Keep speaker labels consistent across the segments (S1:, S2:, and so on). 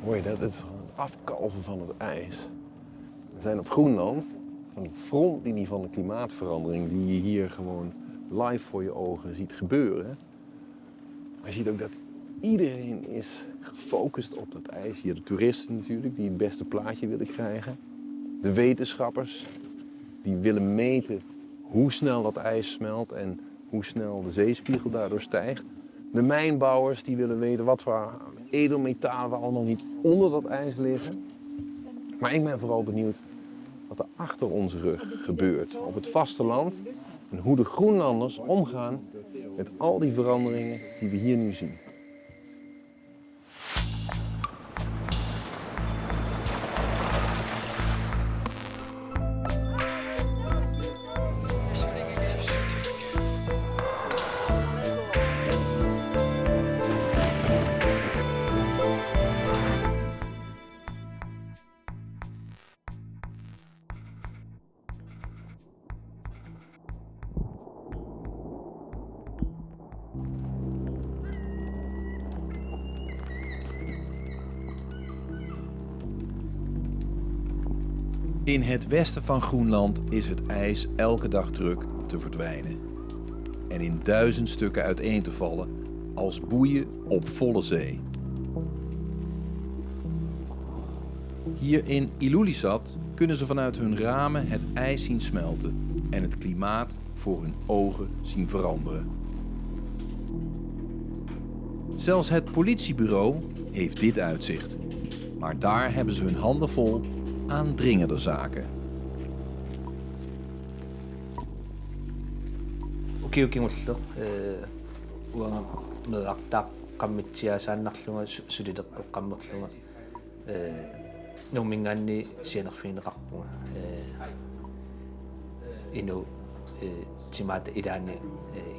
S1: Hoor je dat? Het is het afkalven van het ijs. We zijn op Groenland, van de frontlinie van de klimaatverandering die je hier gewoon live voor je ogen ziet gebeuren. Maar je ziet ook dat iedereen is gefocust op dat ijs. Hier de toeristen natuurlijk, die het beste plaatje willen krijgen. De wetenschappers, die willen meten hoe snel dat ijs smelt en hoe snel de zeespiegel daardoor stijgt. De mijnbouwers, die willen weten wat voor edelmetalen we allemaal niet onder dat ijs liggen. Maar ik ben vooral benieuwd wat er achter onze rug gebeurt, op het vasteland. En hoe de Groenlanders omgaan met al die veranderingen die we hier nu zien.
S2: In het westen van Groenland is het ijs elke dag druk te verdwijnen. En in 1000 stukken uiteen te vallen als boeien op volle zee. Hier in Ilulissat kunnen ze vanuit hun ramen het ijs zien smelten en het klimaat voor hun ogen zien veranderen. Zelfs het politiebureau heeft dit uitzicht. Maar daar hebben ze hun handen vol aan dringende zaken.
S3: Ukiukingullu uanga meaqtaaq qammitsiasaannarlunga sulileqqeqqammerlunga numingaanni sianerfiineqarpunga inu timaata ilaani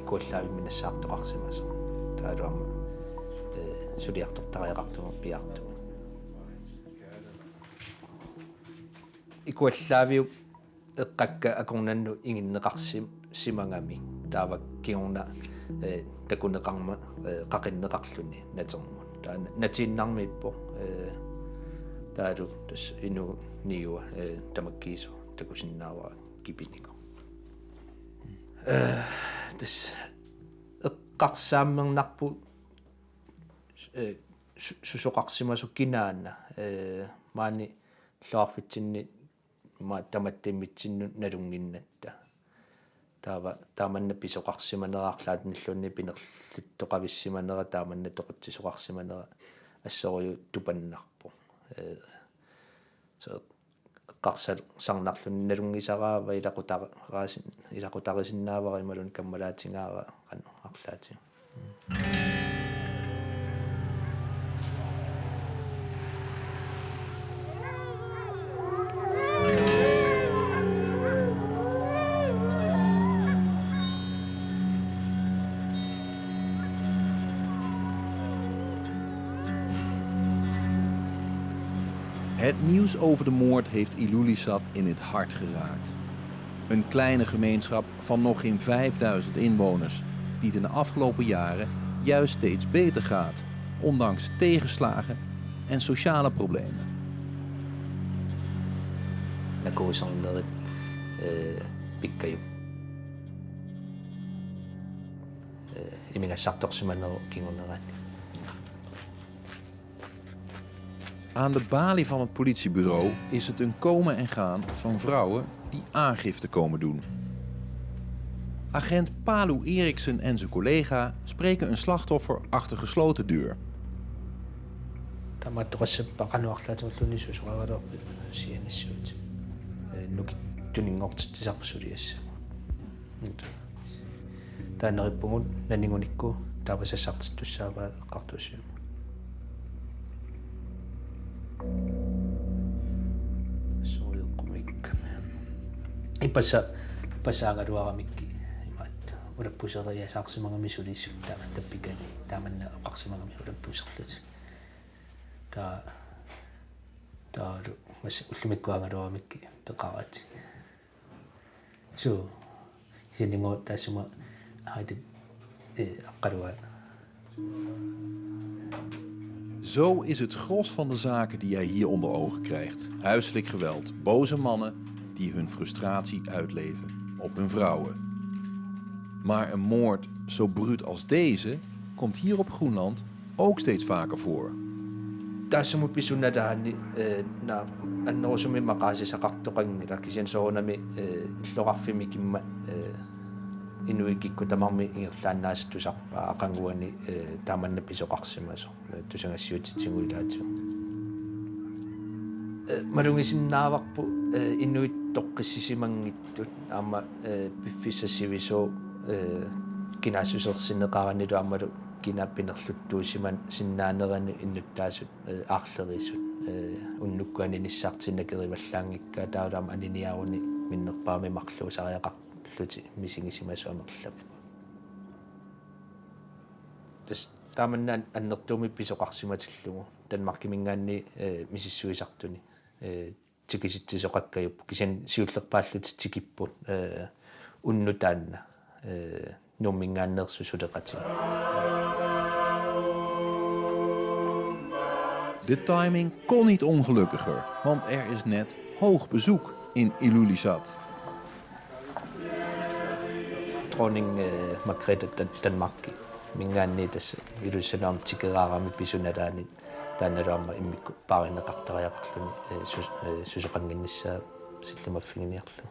S3: ikuallaaviminassaartoqarsimasu taaluarma suliartortariaqartuma piartuma ikuallaaviu eqqakka akornannu inginneqarsimangami taava kingorna takuneqarma qaqinneqarluni natermun taa natiinnarmiippo taalu tas inu niua tamakkiisu takusinnaawaa kipiniku tas eqqarsaammernerpu susoqarsimasu kinaanna maani luarfitsinni ma tamattimmitsinnu nalunginnatta taamanna pisoqarsimaneraarlaat nillunni pinerlittoqavissimanera taamanna toqotsisoqarsimanera assoriu tupannarpu so qarsarnarlunni nalungisaraava ilaqutarisinnaavara imalun kammalaatingaara qannu arlaati.
S2: Het nieuws over de moord heeft Ilulissat in het hart geraakt. Een kleine gemeenschap van nog geen 5000 inwoners, die het in de afgelopen jaren juist steeds beter gaat, ondanks tegenslagen en sociale problemen.
S3: Nakuusernerit pikkayu imingassartorsimaneru kingornerani.
S2: Aan de balie van het politiebureau is het een komen en gaan van vrouwen die aangifte komen doen. Agent Palu Eriksen en zijn collega spreken een slachtoffer achter gesloten deur.
S3: Ipassaagaruaramikki imaat ulappuseria saarsimangami sulissu tappikani taamanna aqarsimangami ulappuserlut taalu mas ullumikkuangaluaramikki peqarat so hiningo tassuma haide aqqalua
S2: Zo is het gros van de zaken die jij hier onder ogen krijgt. Huiselijk geweld, boze mannen die hun frustratie uitleven op hun vrouwen. Maar een moord zo bruut als deze komt hier op Groenland ook steeds vaker voor.
S3: Tässä mun pisunadahani na annosumi maqaasisaqartoqanngila kisiansoorunami illorarfimi kimma inuikikku tamarmi ingerlaannaasattusarpa aqanguani taamanna pisoqarsimaso tusangassiutitsinguilaatu malungisinnaavaqpu inuit toqqissisimangittut aama piffissassiviso kinassusersineqaranilu aamalu kinappinerluttuusiman sinnaanerani innuttaasut aarlerissut unnukkuani nissartinakerivallaangikkaa taulaama aniniaruni minnerpaami marluusariaqarluti misingisimassuamerlap tas taamanna annertuumi pisoqarsimatillugu Danmarkimingaanni misissuisartuni tikisittisoqakkayuppu kisian siullerpaalluti tikippu unnutaanna nummingaannersusuleqati.
S2: De timing kon niet ongelukkiger, want er is net hoog bezoek in Ilulissat.
S3: Dronning Margrethe Danmark mingaanni tas Ilulissanaam tikeraarami pisunadaani taanalaama immikku paarinneqartariaqarluni susoqanginnissaa sillimaffinginiarlu.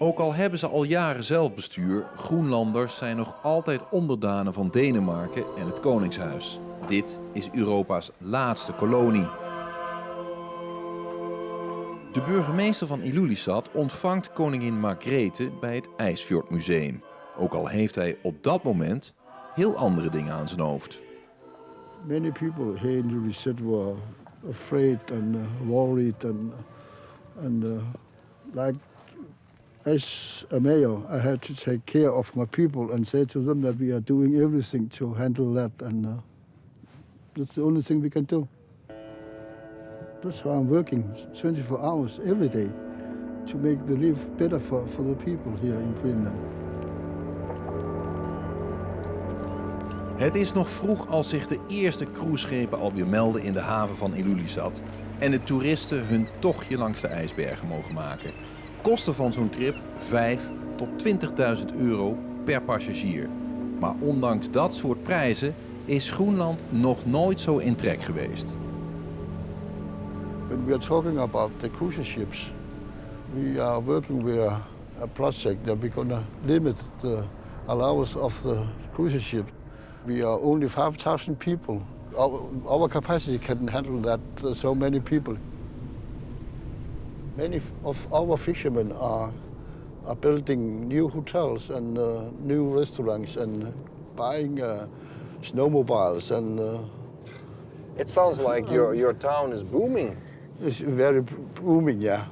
S2: Ook al hebben ze al jaren zelfbestuur, Groenlanders zijn nog altijd onderdanen van Denemarken en het Koningshuis. Dit is Europa's laatste kolonie. De burgemeester van Ilulissat ontvangt koningin Margrethe bij het IJsfjordmuseum. Ook al heeft hij op dat moment heel andere dingen aan zijn hoofd.
S4: Many people here in Ilulissat were afraid and worried and like as a mayor, I had to take care of my people and say to them that we are doing everything to handle that, and that's the only thing we can do. That's why I'm working 24 hours every day to make the life better for the people here in Greenland.
S2: Het is nog vroeg als zich de eerste cruiseschepen alweer melden in de haven van Ilulissat en de toeristen hun tochtje langs de ijsbergen mogen maken. Kosten van zo'n trip 5.000 tot 20.000 euro per passagier. Maar ondanks dat soort prijzen is Groenland nog nooit zo in trek geweest.
S4: When we are talking about the cruise ships, we are working with a project that we're going to limit the allowance of the cruise ship. We are only 5,000 people. Our capacity can handle that so many people. Many of our fishermen are building new hotels and new restaurants and buying snowmobiles and.
S1: It sounds like your town is booming.
S4: It's very booming, yeah.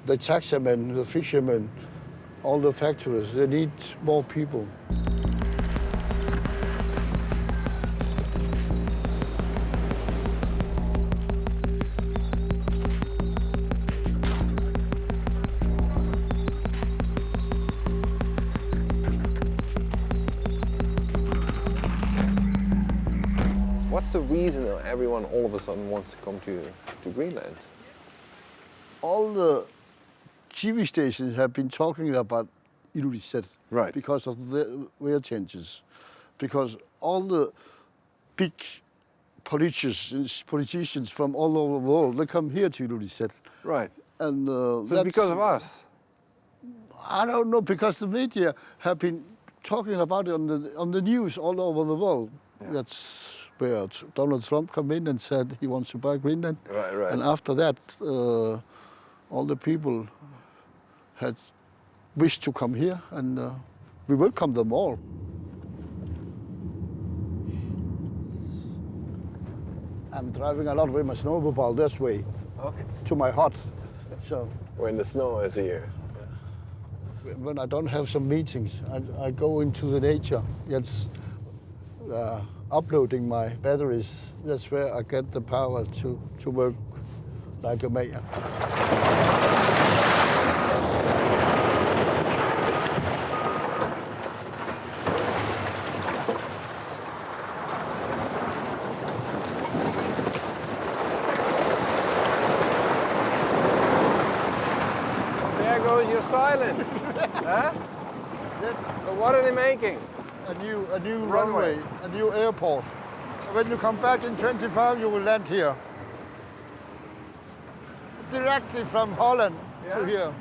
S4: The taximen, the fishermen, all the factories, they need more people.
S1: What's the reason that everyone all of a sudden wants to come to Greenland?
S4: All the TV stations have been talking about Ilulissat,
S1: Right.
S4: because of the weather changes, because all the big politicians from all over the world, they come here to Ilulissat.
S1: Right.
S4: And
S1: So it's
S4: that's
S1: because of us.
S4: I don't know, because the media have been talking about it on the news all over the world.
S1: Yeah.
S4: That's where Donald Trump came in and said he wants to buy Greenland.
S1: Right, right.
S4: And after that, all the people had wished to come here, and we welcome them all. I'm driving a lot with my snowmobile this way
S1: Okay.
S4: to my hut. So
S1: When the snow is here.
S4: when I don't have some meetings, I go into the nature. It's uploading my batteries. That's where I get the power to work like a mayor.
S1: islands. Huh? So what are they making?
S4: A new runway, a new airport. When you come back in 25, you will land here. Directly from Holland to here.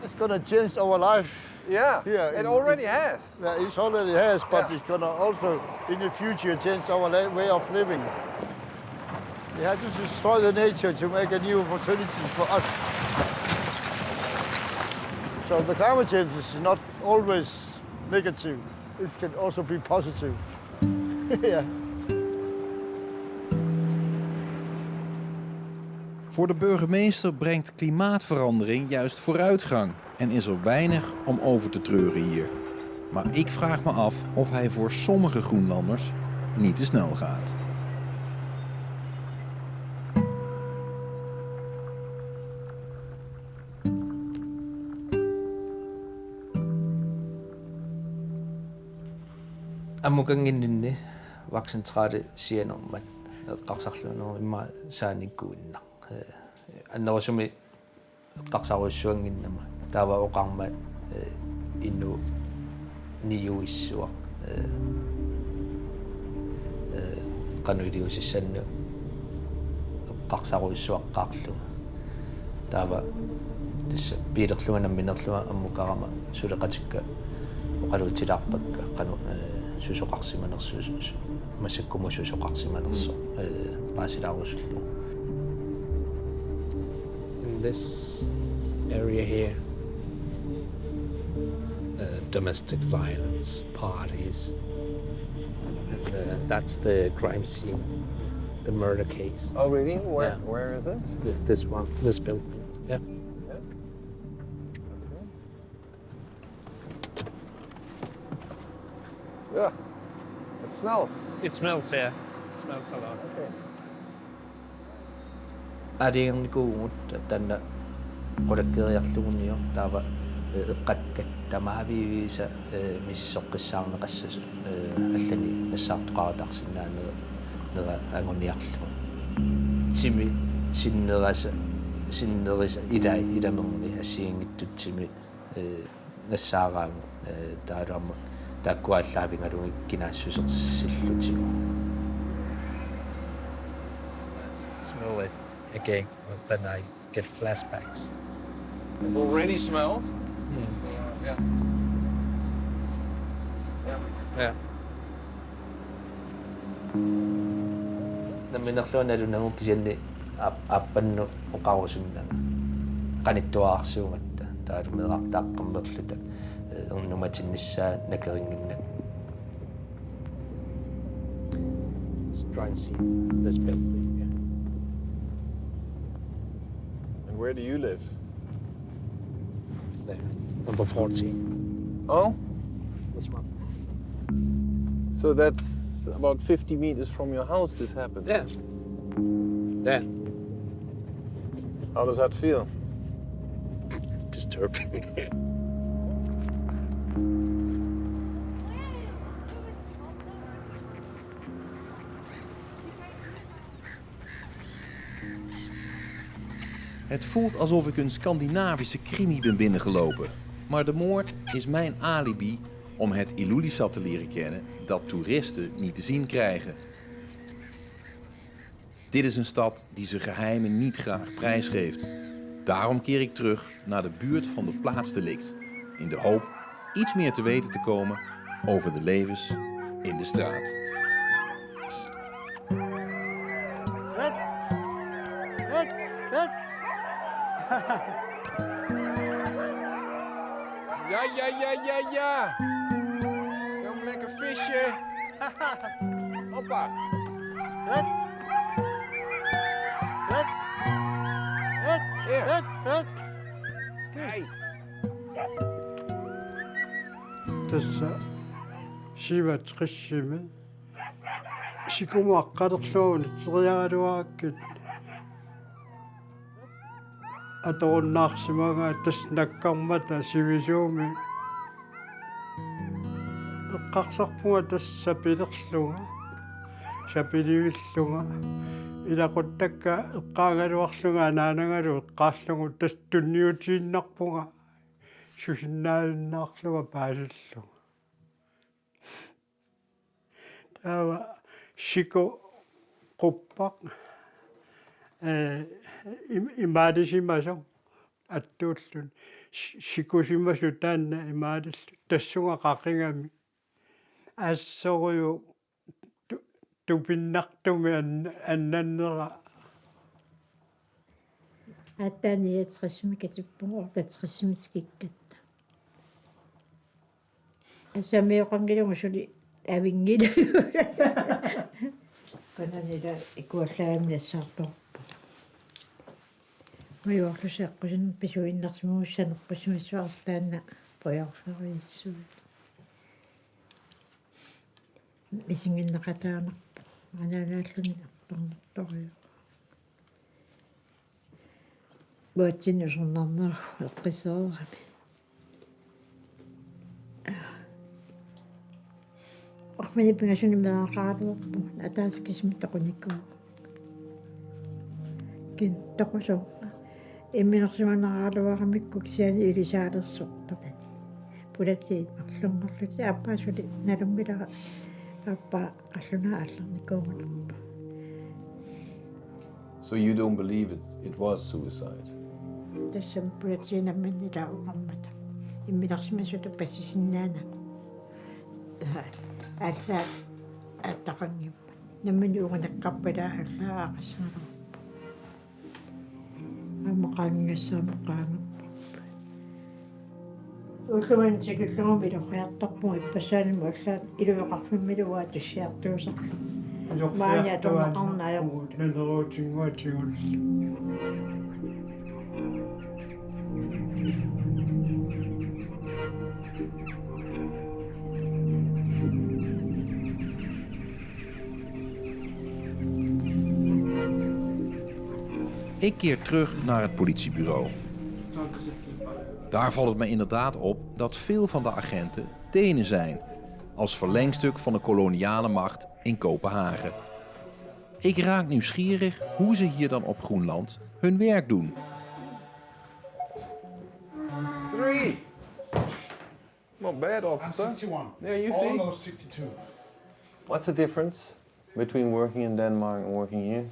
S4: It's gonna change our life.
S1: Yeah,
S4: Here
S1: it already has.
S4: Yeah, it already has, but it's gonna also, in the future, change our way of living. We have to destroy the nature to make a new opportunity for us. So the climate change is not always negative. It can also be positive. Yeah.
S2: Voor de burgemeester brengt klimaatverandering juist vooruitgang en is er weinig om over te treuren hier. Maar ik vraag me af of hij voor sommige Groenlanders niet te snel gaat.
S3: Amukangin vaksentraate sianermat eqqarsarluunero imma saanikkuunna annerusumi eqqarsaruissuanginnama taava oqarmat innu niyuissuaq qanuiliusissannu eqqarsaruissuaqqaarlunga taava tissa piilerluana minerlua ammukarama suleqatikka oqaluutilaarpakka qanu susoqarsimanersuus masakkumu susoqarsimanerso paasilarusullu.
S5: In this area here, domestic violence, parties, and that's the crime scene, the murder case.
S1: Oh really? Where?
S5: Yeah.
S1: Where is it?
S5: This one, this building. Yeah.
S1: Yeah. It smells.
S5: It smells, yeah. It smells a lot.
S1: Okay.
S3: Ariernikuungut tanna qolakkeriarlugunnior taava eqqakkat tamaaviisa misissoqqissaarneqassasu allani nassaartoqarataqsinnaanera nera anguniarlu timi sinnerisa idamerni assiingittutimi nassaaraamu taaluarma taakkuallaavingalungi kinaassuserssillutigu.
S5: Smell it again, then I get flashbacks.
S1: It already smells. Yeah.
S5: Yeah.
S3: Naminerluanalunangu kisianni appannu oqarusunnanga qanittuaarsuungatta taalumeerartaaqqammerluta ernumatinnissaa nakeringinnak.
S5: It's crime scene, this building. Yeah.
S1: And where do you live?
S5: There, number 14.
S1: Oh,
S5: This one.
S1: so that's about 50 meters from your house this happened.
S5: Yeah. Yeah.
S1: How does that feel?
S5: Disturbing.
S2: Het voelt alsof ik een Scandinavische crimi ben binnengelopen. Maar de moord is mijn alibi om het Ilulissat te leren kennen dat toeristen niet te zien krijgen. Dit is een stad die zijn geheimen niet graag prijsgeeft. Daarom keer ik terug naar de buurt van de plaatsdelict, in de hoop iets meer te weten te komen over de levens in de straat.
S1: Ja. Kom lekker visje. Hoppa. Hey.
S6: Tässä sivatrissimme sikumaqqalerluun teriagaluaakkat atorunnaarsimaga tassnakkarmata sivisuumi eqqarsarpunga tassa pilerluga sapilivilluga ilaquttakka eqqaagaluarluga anaanagalu eqqaarlugu tastunniutiinnarpunga susinnaannaarluga paasallu taava siko quppaq imaadisimaso attuullun sikusimasu taanna imaalillu tassunga qaqingami aassoriu tupinnartumi annannera
S7: аттаани ятрисми катиппугу татрисмискиккатта асамиоқангилугу сули авингила кананила икуаллаагами нассаарторпу майорлусеққусин писуиннэрсимуссанеққусимассуарс таанна поярферииссуи мисингиннеқатаанерпу анаалааллуни артарнерториу буатсиннусорнарнеру эққисоорами ормани пигасуни меақаалуарпу атааскисми тоқуниккуу кин тоқусо имминерсиманерааруарамиккук сиани илисаалерсортопати пулатиит марлунгорлути аппаасули налунгилара аппа аллуна аллерникуугулерпа.
S2: So you don't believe it was suicide?
S7: Tässä pulatiinammin lauammata. Imminarsimasut passisinaana. Alla attaqangippa. Nammin uunaqarpala alla aqassaruuppa. Amaqaangassaamaqaangappa. Ulluman sikillungumi luqiartarpu ippasaanimu alla ilueqarfimmiluaa tussiartuusarlu. Maania tornaqarnaajo.
S6: Naneruutinguatiullu
S2: Ik keer terug naar het politiebureau. Daar valt het me inderdaad op dat veel van de agenten Denen zijn, als verlengstuk van de koloniale macht in Kopenhagen. Ik raak nieuwsgierig hoe ze hier dan op Groenland hun werk doen.
S1: 3. Not bad, officer.
S8: 61.
S1: Yeah, you see.
S8: Almost 62.
S1: What's the difference between working in Denmark and working here?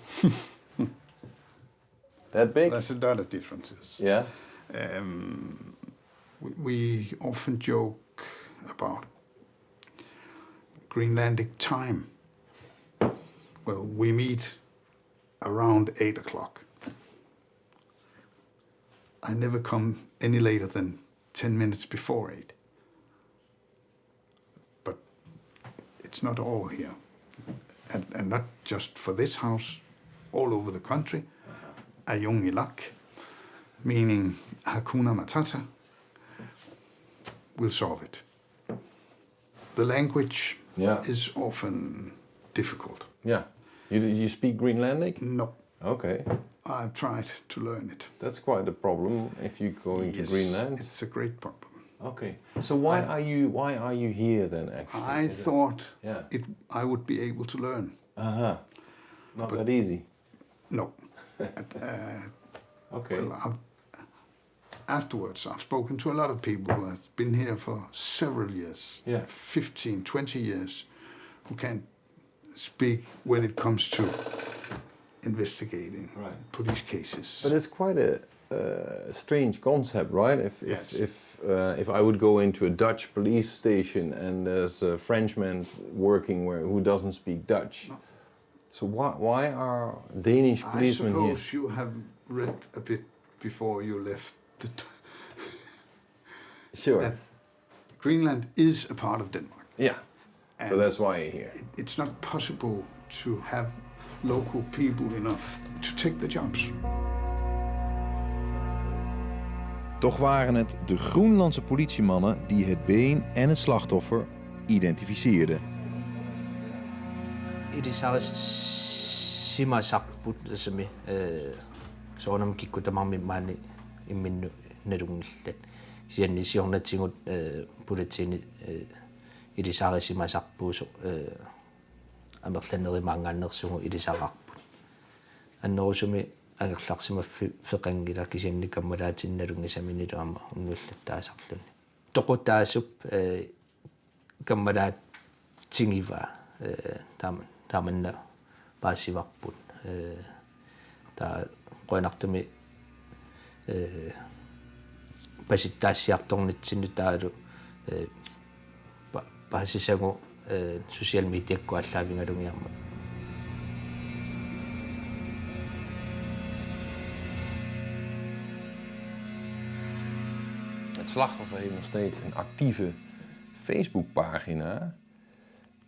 S1: That big?
S8: There's a lot of differences.
S1: Yeah.
S8: We often joke about Greenlandic time. Well, we meet around 8 o'clock. I never come any later than 10 minutes before 8. But it's not all here. And not just for this house, all over the country. Ayungilak, meaning Hakuna Matata, will solve it. The language is often difficult.
S1: Yeah. You speak Greenlandic?
S8: No.
S1: Okay.
S8: I've tried to learn it.
S1: That's quite a problem if you're going to Greenland.
S8: It's a great problem.
S1: Okay. So why are you here then actually?
S8: I thought
S1: Yeah.
S8: I would be able to learn.
S1: Not that easy.
S8: No.
S1: Okay.
S8: Well, afterwards, I've spoken to a lot of people who have been here for several years, 15, 20 years, who can't speak when it comes to investigating police cases.
S1: But it's quite a strange concept, right? If I would go into a Dutch police station and there's a Frenchman working who doesn't speak Dutch. No. So why are Danish policemen here?
S8: I suppose you have read a bit before you left
S1: Sure.
S8: that Greenland is a part of Denmark.
S1: Yeah.
S8: And
S1: so that's why you're here.
S8: It's not possible to have local people enough to take the jobs.
S2: Toch waren het de Groenlandse politiemannen die het been en het slachtoffer identificeerden.
S3: Ilisarissima-sarput tasami soornam kikkutamarmimmaani imminnu nalungillat siannisiornatingut pulatini ilisarissima-sarpuuso amerlanerimaangaannersugu ilisararput annerusumi агерларсимаффи феқангила кисианни каммалаатинналунгисаминилуама уннуллаттаасарлуни тоқутаасуп каммалаат тингива тааманна паасиварпут таа қойнартуми паситтаассиарторнитсинну таалу паасисагу социал медиаккуаллаавингалунгиарма
S1: Het slachtoffer heeft nog steeds een actieve Facebookpagina.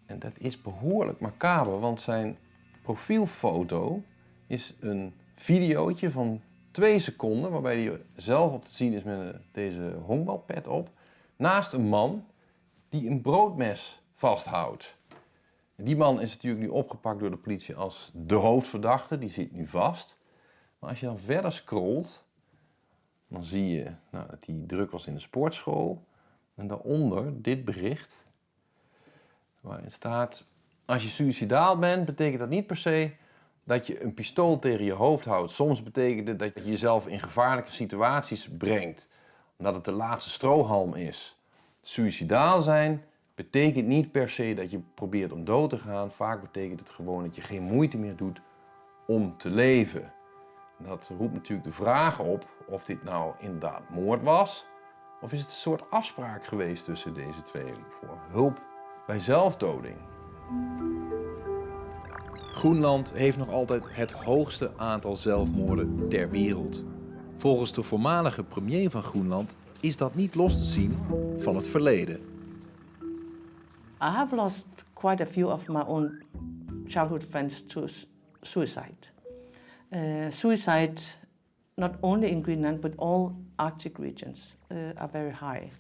S1: En dat is behoorlijk macaber, want zijn profielfoto is een videootje van 2 seconden... waarbij hij zelf op te zien is met deze honkbalpet op... naast een man die een broodmes vasthoudt. En die man is natuurlijk nu opgepakt door de politie als de hoofdverdachte. Die zit nu vast. Maar als je dan verder scrolt... dan zie je dat hij druk was in de sportschool. En daaronder dit bericht. Waarin staat... Als je suïcidaal bent, betekent dat niet per se dat je een pistool tegen je hoofd houdt. Soms betekent het dat je jezelf in gevaarlijke situaties brengt. Omdat het de laatste strohalm is. Suïcidaal zijn betekent niet per se dat je probeert om dood te gaan. Vaak betekent het gewoon dat je geen moeite meer doet om te leven. Dat roept natuurlijk de vraag op of dit nou inderdaad moord was. Of is het een soort afspraak geweest tussen deze twee voor hulp bij zelfdoding?
S2: Groenland heeft nog altijd het hoogste aantal zelfmoorden ter wereld. Volgens de voormalige premier van Groenland is dat niet los te zien van het verleden.
S9: I have lost quite a few of my own childhood friends to suicide. Suicide, not only in Greenland, but all Arctic regions are very high.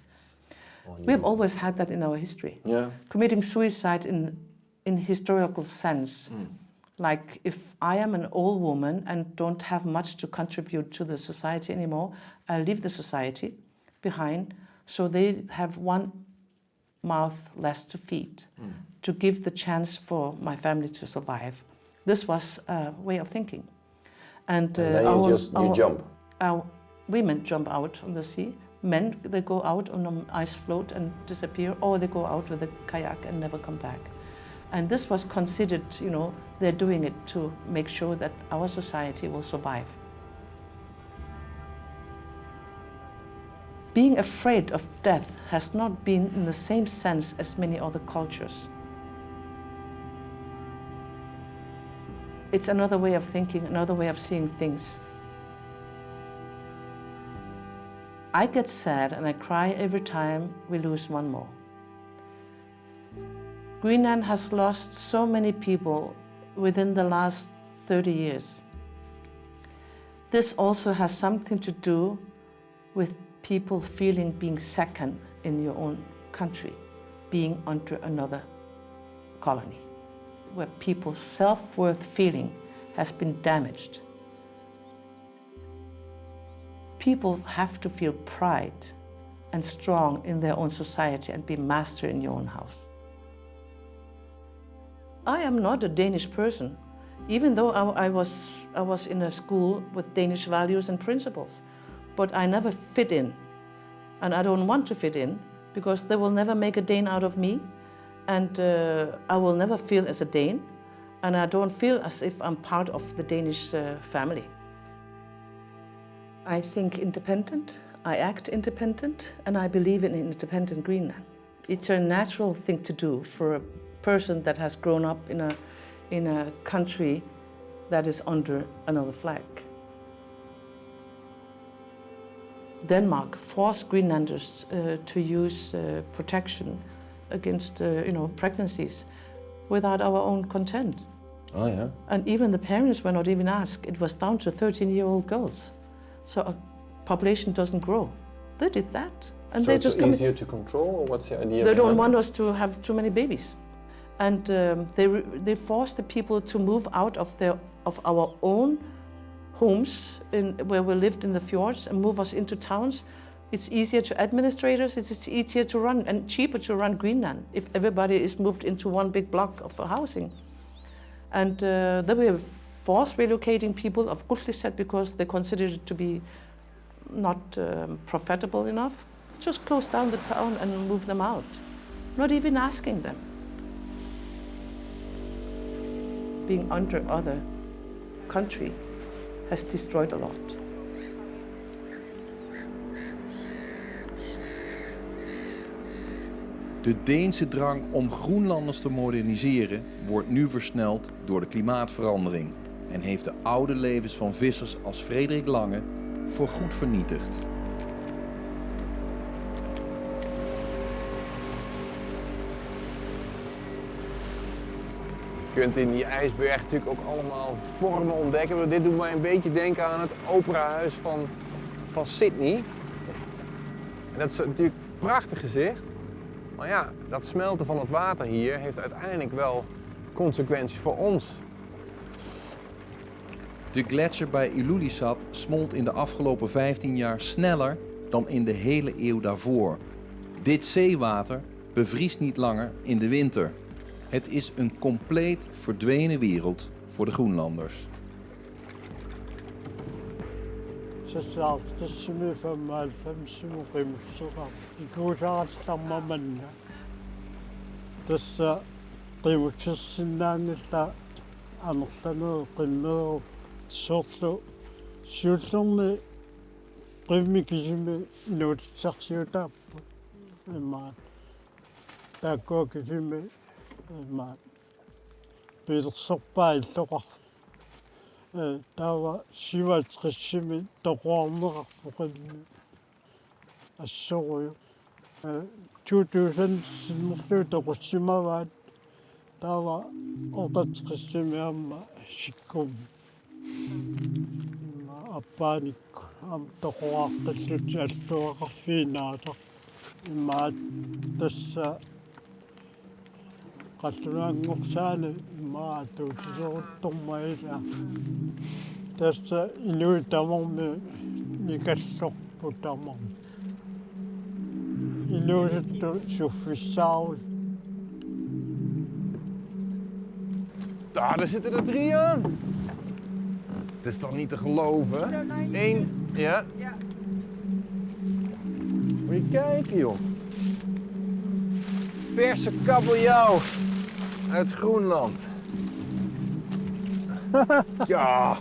S9: We have always had that in our history.
S1: Yeah.
S9: Committing suicide in historical sense. Like if I am an old woman and don't have much to contribute to the society anymore, I leave the society behind so they have one mouth less to feed, to give the chance for my family to survive. This was a way of thinking. And
S1: then you jump?
S9: Our women jump out on the sea. Men, they go out on an ice float and disappear, or they go out with a kayak and never come back. And this was considered, they're doing it to make sure that our society will survive. Being afraid of death has not been in the same sense as many other cultures. It's another way of thinking, another way of seeing things. I get sad and I cry every time we lose one more. Greenland has lost so many people within the last 30 years. This also has something to do with people feeling being second in your own country, being under another colony, where people's self-worth feeling has been damaged. People have to feel pride and strong in their own society and be master in your own house. I am not a Danish person, even though I was in a school with Danish values and principles, but I never fit in. And I don't want to fit in because they will never make a Dane out of me, and I will never feel as a Dane, and I don't feel as if I'm part of the Danish family. I think independent, I act independent, and I believe in independent Greenland. It's a natural thing to do for a person that has grown up in a country that is under another flag. Denmark forced Greenlanders to use protection against pregnancies without our own consent.
S1: Oh yeah.
S9: And even the parents were not even asked. It was down to 13-year-old girls. So a population doesn't grow. They did that. And
S1: So
S9: they
S1: it's
S9: just
S1: easier to control, or what's the idea?
S9: They don't
S1: behind
S9: want us to have too many babies. And they forced the people to move out of our own homes where we lived in the fjords and move us into towns. It's easier to administrate us, it's easier to run and cheaper to run Greenland if everybody is moved into one big block of housing. And they were force relocating people of Ilulissat because they considered it to be not profitable enough. Just close down the town and move them out, not even asking them. Being under other country has destroyed a lot.
S2: De Deense drang om Groenlanders te moderniseren wordt nu versneld door de klimaatverandering en heeft de oude levens van vissers als Frederik Lange voorgoed vernietigd.
S1: Je kunt in die ijsberg natuurlijk ook allemaal vormen ontdekken. Dit doet mij een beetje denken aan het operahuis van Sydney. En dat is natuurlijk een prachtig gezicht. Maar ja, dat smelten van het water hier heeft uiteindelijk wel consequenties voor ons.
S2: De gletsjer bij Ilulissat smolt in de afgelopen 15 jaar sneller dan in de hele eeuw daarvoor. Dit zeewater bevriest niet langer in de winter. Het is een compleet verdwenen wereld voor de Groenlanders.
S6: Så snart det som 95 rimsere i kuusarassammamanna. Tässä qivutsissinnaangilla anerlanuu qimmeru sorlu siullermi qimmikisimi inuutissarsiutaappu immaat taakkuakisimi immaat piilersorpaa illoqar taava sivatsqissimi toqornerarpuqimmi assoruyu 2000 simmerlu toqussimavaat taava ortatsqissimi amma sikkum appaanikku am toqoraqqilluti alluaqarfiinaata immaat tassa qallunaanngorsaani immaatuutiseruttormaila tassa inuitamormi mikallorpu tamor inuusuttu suffissaaruut.
S1: Daar zitten er 3 aan. Dat is toch niet te geloven? 1, ja. Moet je kijken, joh. Verse kabeljauw uit Groenland. Ja.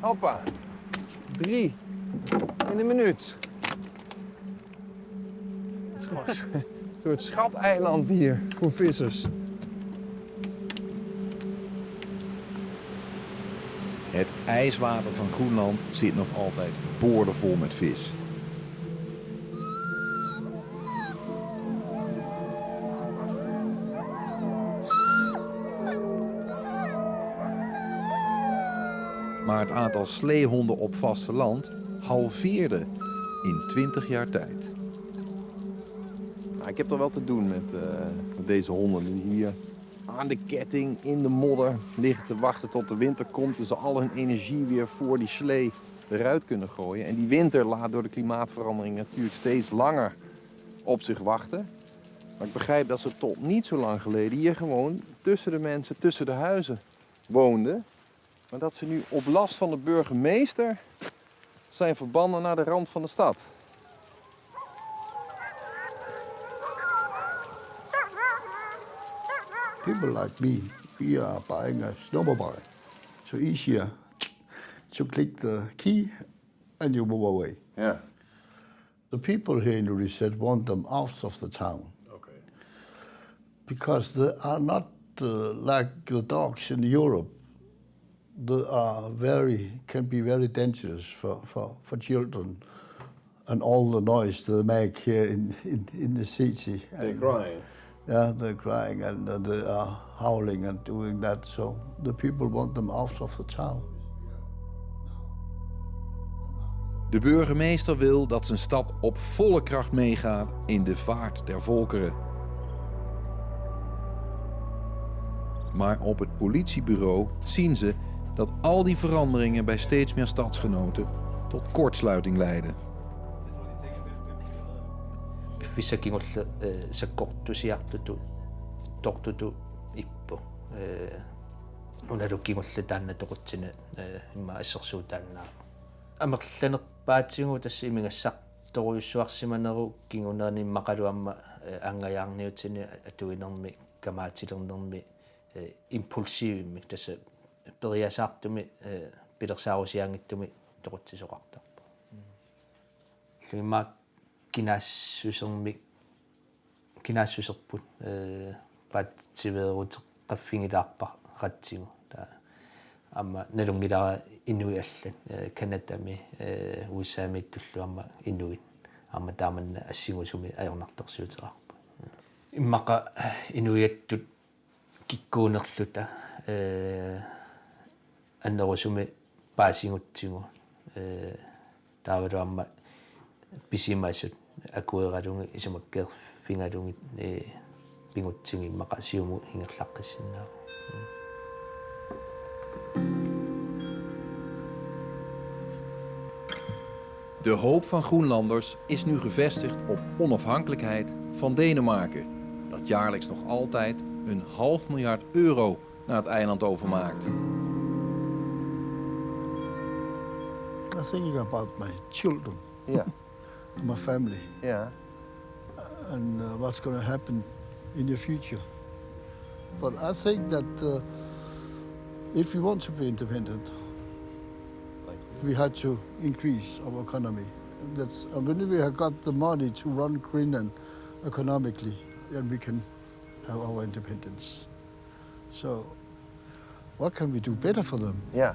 S1: Hoppa. 3 in een minuut. Het is gewoon een soort schateiland hier voor vissers.
S2: Het ijswater van Groenland zit nog altijd boordevol met vis. Maar het aantal sleehonden op vasteland halveerde in 20 jaar tijd.
S1: Nou, ik heb er wel te doen met deze honden die hier aan de ketting in de modder liggen te wachten tot de winter komt. Dus ze al hun energie weer voor die slee eruit kunnen gooien. En die winter laat door de klimaatverandering natuurlijk steeds langer op zich wachten. Maar ik begrijp dat ze tot niet zo lang geleden hier gewoon tussen de mensen, tussen de huizen woonden. Maar dat ze nu op last van de burgemeester zijn verbannen naar de rand van de stad.
S4: People like me, we are buying a snowmobile. So easier to click the key and you move away.
S1: Ja.
S4: The people here in Ilulissat want them out of the town.
S1: Okay.
S4: Because they are not like the dogs in Europe. They are can be very dangerous for children. And all the noise they make here in the city.
S1: They're crying.
S4: Yeah, they're crying and they are howling and doing that. So the people want them out of the town.
S2: De burgemeester wil dat zijn stad op volle kracht meegaat in de vaart der volkeren. Maar op het politiebureau zien ze dat al die veranderingen bij steeds meer stadsgenoten tot kortsluiting leiden.
S3: Vissakingolla sakkortusiartutu tortutu ippu unalukkingullu taanna toqutsin imma assersuutaannaa amerlanerpaatigu tassi imingassartoruyussuarsimaneru kingunerni maqaluamma angayaarniutini atuinermi kamaatilernermi impulsiivimmi tassa periasaartumi pilersaarusiaangittumi toqutisoqartarpa imma kinassuserput paativeerut qaffingilaarpa ratsigu ta amma nalungilara inuiallan kanatami usaamiittullu amma inuit amma taamanna assingusumi ajornartorsiuterarpa immaqa inuiattut kikkuunerluta annerusumi paasingutsigu taavalu amma pisimaasut akueralungi isumakkeerfingalungi pingutsigi immaqa siumu hingerlaqqissinaa.
S2: De hoop van Groenlanders is nu gevestigd op onafhankelijkheid van Denemarken, dat jaarlijks nog altijd €500 miljoen naar het eiland overmaakt.
S4: I'm thinking about my children, my family, and what's going to happen in the future. But I think that if we want to be independent, we had to increase our economy. That's when we have got the money to run Greenland economically, then we can have our independence. So, what can we do better for them?
S1: Ja.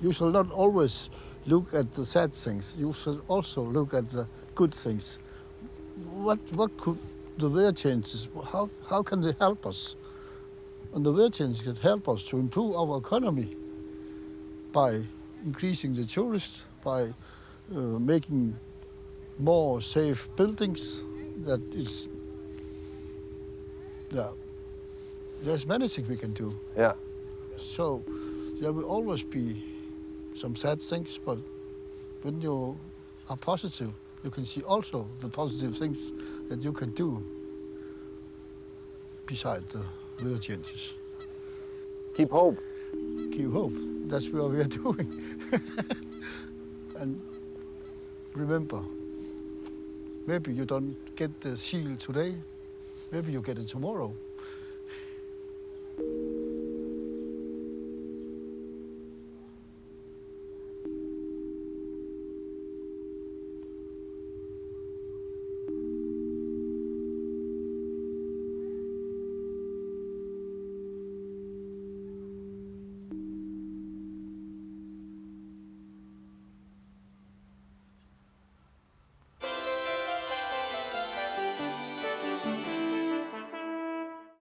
S4: You shall not always look at the sad things. You should also look at the good things. What could the weather changes? How can they help us? And the weather changes can help us to improve our economy by increasing the tourists, by making more safe buildings. That is, there's many things we can do.
S1: Ja.
S4: So there will always be some sad things, but when you are positive, you can see also the positive things that you can do beside the weather changes.
S1: Keep hope.
S4: Keep hope. That's what we are doing. And remember, maybe you don't get the seal today, maybe you get it tomorrow.